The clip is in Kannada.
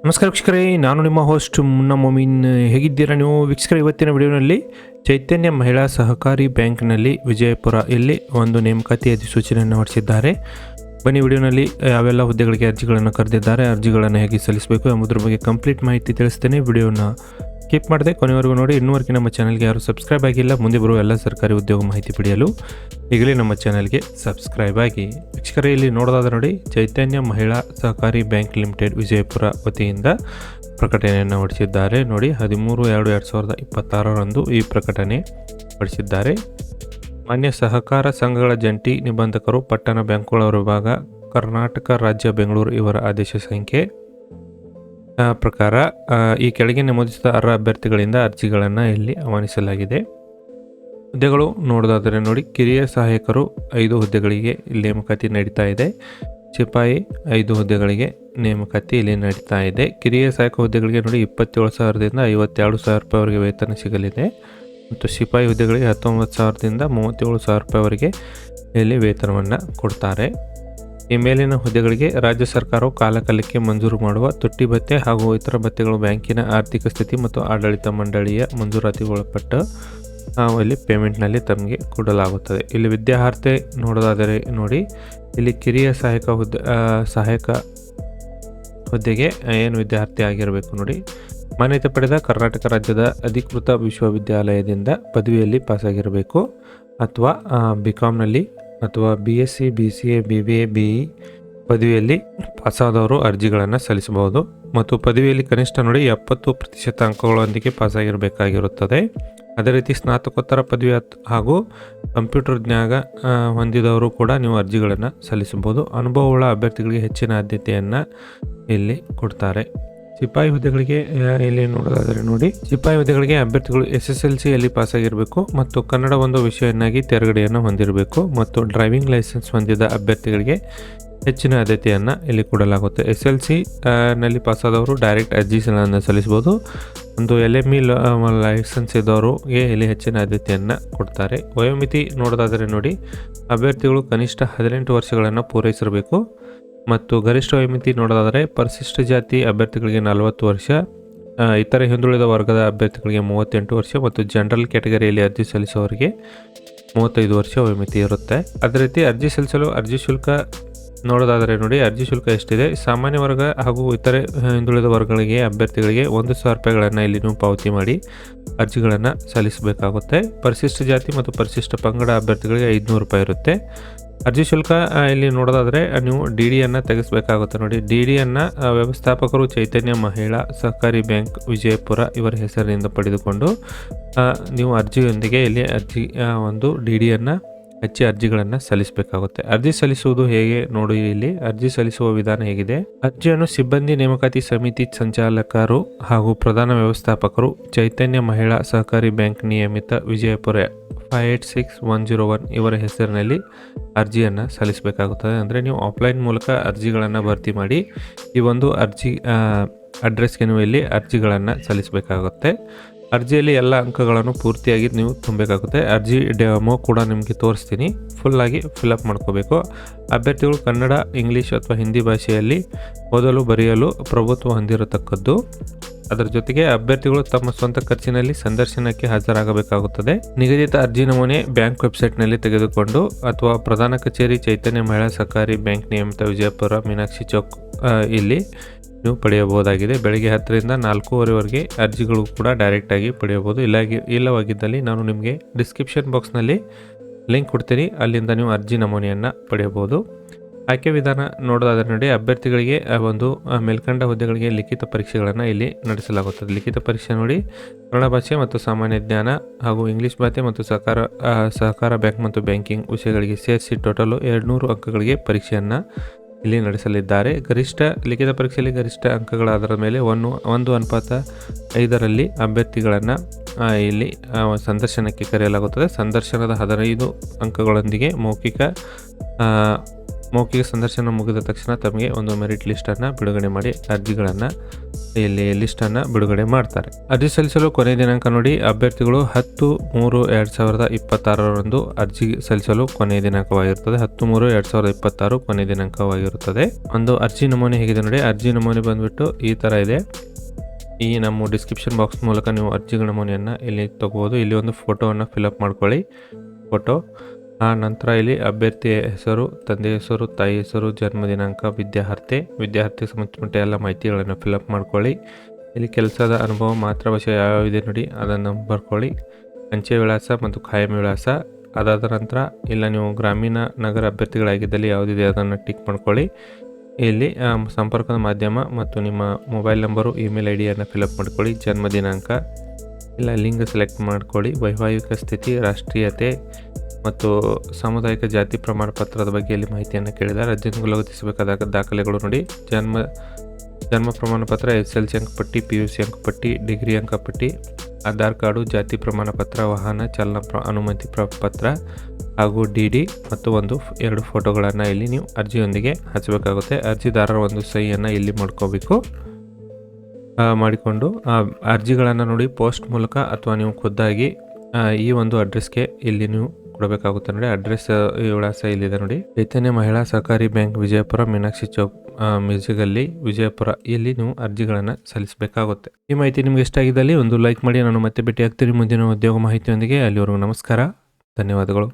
ನಮಸ್ಕಾರ ವೀಕ್ಷಕರೇ, ನಾನು ನಿಮ್ಮ ಹೋಸ್ಟ್ ಮುನ್ನಾ ಮೊಮಿನ್. ಹೇಗಿದ್ದೀರಾ ನೀವು ವೀಕ್ಷಕರೇ? ಇವತ್ತಿನ ವಿಡಿಯೋನಲ್ಲಿ ಚೈತನ್ಯ ಮಹಿಳಾ ಸಹಕಾರಿ ಬ್ಯಾಂಕ್ನಲ್ಲಿ ವಿಜಯಪುರ ಇಲ್ಲಿ ಒಂದು ನೇಮಕಾತಿ ಅಧಿಸೂಚನೆಯನ್ನು ಹೊರಡಿಸಿದ್ದಾರೆ. ಬನ್ನಿ, ವಿಡಿಯೋನಲ್ಲಿ ಯಾವೆಲ್ಲ ಹುದ್ದೆಗಳಿಗೆ ಅರ್ಜಿಗಳನ್ನು ಕರೆದಿದ್ದಾರೆ, ಅರ್ಜಿಗಳನ್ನು ಹೇಗೆ ಸಲ್ಲಿಸಬೇಕು ಎಂಬುದರ ಬಗ್ಗೆ ಕಂಪ್ಲೀಟ್ ಮಾಹಿತಿ ತಿಳಿಸ್ತೇನೆ. ವಿಡಿಯೋನ ಸ್ಕಿಪ್ ಮಾಡದೆ ಕೊನೆವರೆಗೂ ನೋಡಿ. ಇನ್ನೂವರೆಗೆ ನಮ್ಮ ಚಾನಲ್ಗೆ ಯಾರು ಸಬ್ಸ್ಕ್ರೈಬ್ ಆಗಿಲ್ಲ, ಮುಂದೆ ಬರುವ ಎಲ್ಲ ಸರ್ಕಾರಿ ಉದ್ಯೋಗ ಮಾಹಿತಿ ಪಡೆಯಲು ಈಗಲೇ ನಮ್ಮ ಚಾನಲ್ಗೆ ಸಬ್ಸ್ಕ್ರೈಬ್ ಆಗಿ. ವೀಕ್ಷಕರೇ, ಇಲ್ಲಿ ನೋಡೋದಾದ್ರೆ ನೋಡಿ, ಚೈತನ್ಯ ಮಹಿಳಾ ಸಹಕಾರಿ ಬ್ಯಾಂಕ್ ಲಿಮಿಟೆಡ್ ವಿಜಯಪುರ ವತಿಯಿಂದ ಪ್ರಕಟಣೆಯನ್ನು ಹೊರಡಿಸಿದ್ದಾರೆ. ನೋಡಿ, 13/2/2026 ಈ ಪ್ರಕಟಣೆ ಹೊರಡಿಸಿದ್ದಾರೆ. ಮಾನ್ಯ ಸಹಕಾರ ಸಂಘಗಳ ಜಂಟಿ ನಿಬಂಧಕರು, ಪಟ್ಟಣ ಬ್ಯಾಂಕುಗಳ ವಿಭಾಗ, ಕರ್ನಾಟಕ ರಾಜ್ಯ, ಬೆಂಗಳೂರು ಇವರ ಆದೇಶ ಸಂಖ್ಯೆ ಪ್ರಕಾರ ಈ ಕೆಳಗೆ ನಮೂದಿಸಿದ ಅರ್ಹ ಅಭ್ಯರ್ಥಿಗಳಿಂದ ಅರ್ಜಿಗಳನ್ನು ಇಲ್ಲಿ ಆಹ್ವಾನಿಸಲಾಗಿದೆ. ಹುದ್ದೆಗಳು ನೋಡೋದಾದರೆ ನೋಡಿ, ಕಿರಿಯ ಸಹಾಯಕರು 5 ಹುದ್ದೆಗಳಿಗೆ ನೇಮಕಾತಿ ನಡೀತಾ ಇದೆ. ಸಿಪಾಯಿ 5 ಹುದ್ದೆಗಳಿಗೆ ನೇಮಕಾತಿ ಇಲ್ಲಿ ನಡೀತಾ ಇದೆ. ಕಿರಿಯ ಸಹಾಯಕ ಹುದ್ದೆಗಳಿಗೆ ನೋಡಿ 27,000ದಿಂದ 52,000 ರೂಪಾಯಿವರೆಗೆ ವೇತನ ಸಿಗಲಿದೆ. ಮತ್ತು ಸಿಪಾಯಿ ಹುದ್ದೆಗಳಿಗೆ 19,000ದಿಂದ 37,000 ರೂಪಾಯಿವರೆಗೆ ಇಲ್ಲಿ ವೇತನವನ್ನು ಕೊಡ್ತಾರೆ. ಈ ಮೇಲಿನ ಹುದ್ದೆಗಳಿಗೆ ರಾಜ್ಯ ಸರ್ಕಾರವು ಕಾಲಕಾಲಕ್ಕೆ ಮಂಜೂರು ಮಾಡುವ ತುಟ್ಟಿ ಭತ್ಯೆ ಹಾಗೂ ಇತರ ಭತ್ಯೆಗಳು ಬ್ಯಾಂಕಿನ ಆರ್ಥಿಕ ಸ್ಥಿತಿ ಮತ್ತು ಆಡಳಿತ ಮಂಡಳಿಯ ಮಂಜೂರಾತಿಗೊಳಪಟ್ಟ ಇಲ್ಲಿ ಪೇಮೆಂಟ್ನಲ್ಲಿ ತಮಗೆ ಕೊಡಲಾಗುತ್ತದೆ. ಇಲ್ಲಿ ವಿದ್ಯಾರ್ಹತೆ ನೋಡೋದಾದರೆ ನೋಡಿ, ಇಲ್ಲಿ ಕಿರಿಯ ಸಹಾಯಕ ಹುದ್ದೆಗೆ ಏನು ವಿದ್ಯಾರ್ಥಿ ಆಗಿರಬೇಕು ನೋಡಿ, ಮಾನ್ಯತೆ ಪಡೆದ ಕರ್ನಾಟಕ ರಾಜ್ಯದ ಅಧಿಕೃತ ವಿಶ್ವವಿದ್ಯಾಲಯದಿಂದ ಪದವಿಯಲ್ಲಿ ಪಾಸಾಗಿರಬೇಕು, ಅಥವಾ BComನಲ್ಲಿ ಅಥವಾ BSc, BCA, BBA, BE ಪದವಿಯಲ್ಲಿ ಪಾಸಾದವರು ಅರ್ಜಿಗಳನ್ನು ಸಲ್ಲಿಸಬಹುದು. ಮತ್ತು ಪದವಿಯಲ್ಲಿ ಕನಿಷ್ಠ ನೋಡಿ 70% ಅಂಕಗಳೊಂದಿಗೆ ಪಾಸಾಗಿರಬೇಕಾಗಿರುತ್ತದೆ. ಅದೇ ರೀತಿ ಸ್ನಾತಕೋತ್ತರ ಪದವಿ ಹಾಗೂ ಕಂಪ್ಯೂಟರ್ ಜ್ಞಾನ ಹೊಂದಿದವರು ಕೂಡ ನೀವು ಅರ್ಜಿಗಳನ್ನು ಸಲ್ಲಿಸಬಹುದು. ಅನುಭವವುಳ್ಳ ಅಭ್ಯರ್ಥಿಗಳಿಗೆ ಹೆಚ್ಚಿನ ಆದ್ಯತೆಯನ್ನು ಇಲ್ಲಿ ಕೊಡ್ತಾರೆ. ಸಿಪಾಯಿ ಹುದ್ದೆಗಳಿಗೆ ಇಲ್ಲಿ ನೋಡೋದಾದರೆ ನೋಡಿ, ಸಿಪಾಯಿ ಹುದ್ದೆಗಳಿಗೆ ಅಭ್ಯರ್ಥಿಗಳು SSLCಯಲ್ಲಿ ಪಾಸಾಗಿರಬೇಕು ಮತ್ತು ಕನ್ನಡ ಒಂದು ವಿಷಯವನ್ನಾಗಿ ತೇರ್ಗಡೆಯನ್ನು ಹೊಂದಿರಬೇಕು. ಮತ್ತು ಡ್ರೈವಿಂಗ್ ಲೈಸೆನ್ಸ್ ಹೊಂದಿದ ಅಭ್ಯರ್ಥಿಗಳಿಗೆ ಹೆಚ್ಚಿನ ಆದ್ಯತೆಯನ್ನು ಇಲ್ಲಿ ಕೊಡಲಾಗುತ್ತೆ. SLC ನಲ್ಲಿ ಪಾಸಾದವರು ಡೈರೆಕ್ಟ್ ಅರ್ಜಿಗಳನ್ನು ಸಲ್ಲಿಸಬಹುದು. ಒಂದು LME ಲೈಸೆನ್ಸ್ ಇದ್ದವರಿಗೆ ಇಲ್ಲಿ ಹೆಚ್ಚಿನ ಆದ್ಯತೆಯನ್ನು ಕೊಡ್ತಾರೆ. ವಯೋಮಿತಿ ನೋಡೋದಾದರೆ ನೋಡಿ, ಅಭ್ಯರ್ಥಿಗಳು ಕನಿಷ್ಠ 18 ವರ್ಷಗಳನ್ನು ಪೂರೈಸಿರಬೇಕು. ಮತ್ತು ಗರಿಷ್ಠ ವಯೋಮಿತಿ ನೋಡೋದಾದರೆ ಪರಿಶಿಷ್ಟ ಜಾತಿ ಅಭ್ಯರ್ಥಿಗಳಿಗೆ 40 ವರ್ಷ, ಇತರೆ ಹಿಂದುಳಿದ ವರ್ಗದ ಅಭ್ಯರ್ಥಿಗಳಿಗೆ 38 ವರ್ಷ ಮತ್ತು ಜನರಲ್ ಕ್ಯಾಟಗರಿಯಲ್ಲಿ ಅರ್ಜಿ ಸಲ್ಲಿಸುವವರಿಗೆ 35 ವರ್ಷ ವಯೋಮಿತಿ ಇರುತ್ತೆ. ಅದೇ ರೀತಿ ಅರ್ಜಿ ಸಲ್ಲಿಸಲು ಅರ್ಜಿ ಶುಲ್ಕ ನೋಡೋದಾದರೆ ನೋಡಿ, ಅರ್ಜಿ ಶುಲ್ಕ ಎಷ್ಟಿದೆ, ಸಾಮಾನ್ಯ ವರ್ಗ ಹಾಗೂ ಇತರೆ ಹಿಂದುಳಿದ ವರ್ಗಗಳಿಗೆ ಅಭ್ಯರ್ಥಿಗಳಿಗೆ 1,000 ರೂಪಾಯಿಗಳನ್ನು ಇಲ್ಲಿ ನೀವು ಪಾವತಿ ಮಾಡಿ ಅರ್ಜಿಗಳನ್ನು ಸಲ್ಲಿಸಬೇಕಾಗುತ್ತೆ. ಪರಿಶಿಷ್ಟ ಜಾತಿ ಮತ್ತು ಪರಿಶಿಷ್ಟ ಪಂಗಡ ಅಭ್ಯರ್ಥಿಗಳಿಗೆ 500 ರೂಪಾಯಿ ಇರುತ್ತೆ. ಅರ್ಜಿ ಶುಲ್ಕ ಇಲ್ಲಿ ನೋಡೋದಾದರೆ ನೀವು DDಯನ್ನು ತೆಗೆಸಬೇಕಾಗುತ್ತೆ ನೋಡಿ. DDಯನ್ನು ವ್ಯವಸ್ಥಾಪಕರು ಚೈತನ್ಯ ಮಹಿಳಾ ಸಹಕಾರಿ ಬ್ಯಾಂಕ್ ವಿಜಯಪುರ ಇವರ ಹೆಸರಿನಿಂದ ಪಡೆದುಕೊಂಡು ನೀವು ಅರ್ಜಿಯೊಂದಿಗೆ ಇಲ್ಲಿ ಒಂದು DDಯನ್ನು ಹಚ್ಚಿ ಅರ್ಜಿಗಳನ್ನು ಸಲ್ಲಿಸಬೇಕಾಗುತ್ತೆ. ಅರ್ಜಿ ಸಲ್ಲಿಸುವುದು ಹೇಗೆ ನೋಡಿ, ಇಲ್ಲಿ ಅರ್ಜಿ ಸಲ್ಲಿಸುವ ವಿಧಾನ ಹೇಗಿದೆ. ಅರ್ಜಿಯನ್ನು ಸಿಬ್ಬಂದಿ ನೇಮಕಾತಿ ಸಮಿತಿ ಸಂಚಾಲಕರು ಹಾಗೂ ಪ್ರಧಾನ ವ್ಯವಸ್ಥಾಪಕರು ಚೈತನ್ಯ ಮಹಿಳಾ ಸಹಕಾರಿ ಬ್ಯಾಂಕ್ ನಿಯಮಿತ ವಿಜಯಪುರ 586101 ಇವರ ಹೆಸರಿನಲ್ಲಿ ಅರ್ಜಿಯನ್ನು ಸಲ್ಲಿಸಬೇಕಾಗುತ್ತದೆ. ಅಂದರೆ ನೀವು ಆಫ್ಲೈನ್ ಮೂಲಕ ಅರ್ಜಿಗಳನ್ನು ಭರ್ತಿ ಮಾಡಿ ಈ ಒಂದು ಅರ್ಜಿ ಅಡ್ರೆಸ್ಗೆ ನೀವು ಇಲ್ಲಿ ಅರ್ಜಿಗಳನ್ನು ಸಲ್ಲಿಸಬೇಕಾಗುತ್ತೆ. ಅರ್ಜಿಯಲ್ಲಿ ಎಲ್ಲ ಅಂಕಗಳನ್ನು ಪೂರ್ತಿಯಾಗಿ ನೀವು ತುಂಬಬೇಕಾಗುತ್ತೆ. ಅರ್ಜಿ ಡೆಮೋ ಕೂಡ ನಿಮಗೆ ತೋರಿಸ್ತೀನಿ, ಫುಲ್ಲಾಗಿ ಫಿಲಪ್ ಮಾಡ್ಕೋಬೇಕು. ಅಭ್ಯರ್ಥಿಗಳು ಕನ್ನಡ, ಇಂಗ್ಲೀಷ್ ಅಥವಾ ಹಿಂದಿ ಭಾಷೆಯಲ್ಲಿ ಓದಲು ಬರೆಯಲು ಪ್ರಭುತ್ವ ಹೊಂದಿರತಕ್ಕದ್ದು. ಅದರ ಜೊತೆಗೆ ಅಭ್ಯರ್ಥಿಗಳು ತಮ್ಮ ಸ್ವಂತ ಖರ್ಚಿನಲ್ಲಿ ಸಂದರ್ಶನಕ್ಕೆ ಹಾಜರಾಗಬೇಕಾಗುತ್ತದೆ. ನಿಗದಿತ ಅರ್ಜಿ ನಮೂನೆ ಬ್ಯಾಂಕ್ ವೆಬ್ಸೈಟ್ನಲ್ಲಿ ತೆಗೆದುಕೊಂಡು ಅಥವಾ ಪ್ರಧಾನ ಕಚೇರಿ ಚೈತನ್ಯ ಮಹಿಳಾ ಸಹಕಾರಿ ಬ್ಯಾಂಕ್ ನಿಯಮಿತ ವಿಜಯಪುರ ಮೀನಾಕ್ಷಿ ಚೌಕ್ ಇಲ್ಲಿ ನೀವು ಪಡೆಯಬಹುದಾಗಿದೆ. ಬೆಳಗ್ಗೆ 10ರಿಂದ 4:15ವರೆಗೆ ಅರ್ಜಿಗಳು ಕೂಡ ಡೈರೆಕ್ಟಾಗಿ ಪಡೆಯಬಹುದು. ಇಲ್ಲವಾಗಿದ್ದಲ್ಲಿ ನಾನು ನಿಮಗೆ ಡಿಸ್ಕ್ರಿಪ್ಷನ್ ಬಾಕ್ಸ್ನಲ್ಲಿ ಲಿಂಕ್ ಕೊಡ್ತೀನಿ, ಅಲ್ಲಿಂದ ನೀವು ಅರ್ಜಿ ನಮೂನೆಯನ್ನು ಪಡೆಯಬಹುದು. ಆಯ್ಕೆ ವಿಧಾನ ನೋಡೋದಾದರೆ ನೋಡಿ, ಅಭ್ಯರ್ಥಿಗಳಿಗೆ ಒಂದು ಮೇಲ್ಕಂಡ ಹುದ್ದೆಗಳಿಗೆ ಲಿಖಿತ ಪರೀಕ್ಷೆಗಳನ್ನು ಇಲ್ಲಿ ನಡೆಸಲಾಗುತ್ತದೆ. ಲಿಖಿತ ಪರೀಕ್ಷೆ ನೋಡಿ, ಕನ್ನಡ ಭಾಷೆ ಮತ್ತು ಸಾಮಾನ್ಯ ಜ್ಞಾನ ಹಾಗೂ ಇಂಗ್ಲೀಷ್ ಭಾಷೆ ಮತ್ತು ಸಹಕಾರ ಬ್ಯಾಂಕ್ ಮತ್ತು ಬ್ಯಾಂಕಿಂಗ್ ವಿಷಯಗಳಿಗೆ ಸೇರಿಸಿ ಟೋಟಲು 200 ಅಂಕಗಳಿಗೆ ಪರೀಕ್ಷೆಯನ್ನು ಇಲ್ಲಿ ನಡೆಸಲಿದ್ದಾರೆ. ಲಿಖಿತ ಪರೀಕ್ಷೆಯಲ್ಲಿ ಗರಿಷ್ಠ ಅಂಕಗಳ ಆಧಾರದ ಮೇಲೆ 1:5 ಅಭ್ಯರ್ಥಿಗಳನ್ನು ಇಲ್ಲಿ ಸಂದರ್ಶನಕ್ಕೆ ಕರೆಯಲಾಗುತ್ತದೆ. ಸಂದರ್ಶನದ 15 ಅಂಕಗಳೊಂದಿಗೆ ಮೌಖಿಕ ಸಂದರ್ಶನ ಮುಗಿದ ತಕ್ಷಣ ತಮಗೆ ಒಂದು ಮೆರಿಟ್ ಲಿಸ್ಟನ್ನು ಬಿಡುಗಡೆ ಮಾಡಿ ಅರ್ಜಿಗಳನ್ನು ಇಲ್ಲಿ ಲಿಸ್ಟನ್ನು ಬಿಡುಗಡೆ ಮಾಡ್ತಾರೆ. ಅರ್ಜಿ ಸಲ್ಲಿಸಲು ಕೊನೆಯ ದಿನಾಂಕ ನೋಡಿ, ಅಭ್ಯರ್ಥಿಗಳು 10/3/2026 ಅರ್ಜಿ ಸಲ್ಲಿಸಲು ಕೊನೆಯ ದಿನಾಂಕವಾಗಿರುತ್ತದೆ. 10/3/2026 ಕೊನೆಯ ದಿನಾಂಕವಾಗಿರುತ್ತದೆ. ಒಂದು ಅರ್ಜಿ ನಮೂನೆ ಹೇಗಿದೆ ನೋಡಿ. ಅರ್ಜಿ ನಮೂನೆ ಬಂದ್ಬಿಟ್ಟು ಈ ಥರ ಇದೆ. ಈ ನಮ್ಮ ಡಿಸ್ಕ್ರಿಪ್ಷನ್ ಬಾಕ್ಸ್ ಮೂಲಕ ನೀವು ಅರ್ಜಿ ನಮೂನೆಯನ್ನು ಇಲ್ಲಿ ತಗೋಬೋದು. ಇಲ್ಲಿ ಒಂದು ಫೋಟೋವನ್ನು ಫಿಲಪ್ ಮಾಡ್ಕೊಳ್ಳಿ. ಫೋಟೋ ಆ ನಂತರ ಇಲ್ಲಿ ಅಭ್ಯರ್ಥಿಯ ಹೆಸರು, ತಂದೆ ಹೆಸರು, ತಾಯಿ ಹೆಸರು, ಜನ್ಮ ದಿನಾಂಕ, ವಿದ್ಯಾರ್ಥಿಗೆ ಸಂಬಂಧಪಟ್ಟ ಎಲ್ಲ ಮಾಹಿತಿಗಳನ್ನು ಫಿಲಪ್ ಮಾಡ್ಕೊಳ್ಳಿ. ಇಲ್ಲಿ ಕೆಲಸದ ಅನುಭವ, ಮಾತೃಭಾಷೆ ಯಾವ್ಯಾವಿದೆ ನೋಡಿ ಅದನ್ನು ಬರ್ಕೊಳ್ಳಿ. ಅಂಚೆ ವಿಳಾಸ ಮತ್ತು ಖಾಯಂ ವಿಳಾಸ. ಅದಾದ ನಂತರ ಇಲ್ಲ ನೀವು ಗ್ರಾಮೀಣ ನಗರ ಅಭ್ಯರ್ಥಿಗಳಾಗಿದ್ದಲ್ಲಿ ಯಾವುದಿದೆ ಅದನ್ನು ಟಿಕ್ ಮಾಡ್ಕೊಳ್ಳಿ. ಇಲ್ಲಿ ಸಂಪರ್ಕದ ಮಾಧ್ಯಮ ಮತ್ತು ನಿಮ್ಮ ಮೊಬೈಲ್ ನಂಬರು, ಇಮೇಲ್ ಐಡಿಯನ್ನು ಫಿಲಪ್ ಮಾಡ್ಕೊಳ್ಳಿ. ಜನ್ಮ ದಿನಾಂಕ, ಇಲ್ಲ ಲಿಂಗ ಸೆಲೆಕ್ಟ್ ಮಾಡ್ಕೊಳ್ಳಿ. ವೈವಾಹಿಕ ಸ್ಥಿತಿ, ರಾಷ್ಟ್ರೀಯತೆ ಮತ್ತು ಸಾಮುದಾಯಿಕ ಜಾತಿ ಪ್ರಮಾಣ ಪತ್ರದ ಬಗ್ಗೆ ಇಲ್ಲಿ ಮಾಹಿತಿಯನ್ನು ಕೇಳಿದ್ದಾರೆ. ಅರ್ಜಿಯನ್ನು ಲಗತ್ತಿಸಬೇಕಾದ ದಾಖಲೆಗಳು ನೋಡಿ. ಜನ್ಮ ಪ್ರಮಾಣ ಪತ್ರ, SSLC ಅಂಕಪಟ್ಟಿ, PUC ಅಂಕಪಟ್ಟಿ, ಡಿಗ್ರಿ ಅಂಕಪಟ್ಟಿ, ಆಧಾರ್ ಕಾರ್ಡು, ಜಾತಿ ಪ್ರಮಾಣ ಪತ್ರ, ವಾಹನ ಚಾಲನಾ ಅನುಮತಿ ಪತ್ರ ಹಾಗೂ DD ಮತ್ತು 2 ಫೋಟೋಗಳನ್ನು ಇಲ್ಲಿ ನೀವು ಅರ್ಜಿಯೊಂದಿಗೆ ಹಚ್ಚಬೇಕಾಗುತ್ತೆ. ಅರ್ಜಿದಾರರ ಒಂದು ಸಹಿಯನ್ನು ಇಲ್ಲಿ ಮಾಡಿಕೊಂಡು ಅರ್ಜಿಗಳನ್ನು ನೋಡಿ ಪೋಸ್ಟ್ ಮೂಲಕ ಅಥವಾ ನೀವು ಖುದ್ದಾಗಿ ಈ ಒಂದು ಅಡ್ರೆಸ್ಗೆ ಇಲ್ಲಿ ನೀವು ಕೊಡಬೇಕಾಗುತ್ತೆ ನೋಡಿ. ಅಡ್ರೆಸ್ ವಿಳಾಸ ಇಲ್ಲಿದೆ ನೋಡಿ. ಚೈತನ್ಯ ಮಹಿಳಾ ಸಹಕಾರಿ ಬ್ಯಾಂಕ್, ವಿಜಯಪುರ, ಮೀನಾಕ್ಷಿ ಚೌಕ್, ಮ್ಯೂಸಿಕಲ್ಲಿ, ವಿಜಯಪುರ. ಇಲ್ಲಿ ನೀವು ಅರ್ಜಿಗಳನ್ನು ಸಲ್ಲಿಸಬೇಕಾಗುತ್ತೆ. ಈ ಮಾಹಿತಿ ನಿಮ್ಗೆ ಇಷ್ಟ ಆಗಿದ್ದಲ್ಲಿ ಒಂದು ಲೈಕ್ ಮಾಡಿ. ನಾನು ಮತ್ತೆ ಭೇಟಿ ಆಗ್ತೀನಿ ಮುಂದಿನ ಉದ್ಯೋಗ ಮಾಹಿತಿಯೊಂದಿಗೆ. ಅಲ್ಲಿವರೆಗೂ ನಮಸ್ಕಾರ, ಧನ್ಯವಾದಗಳು.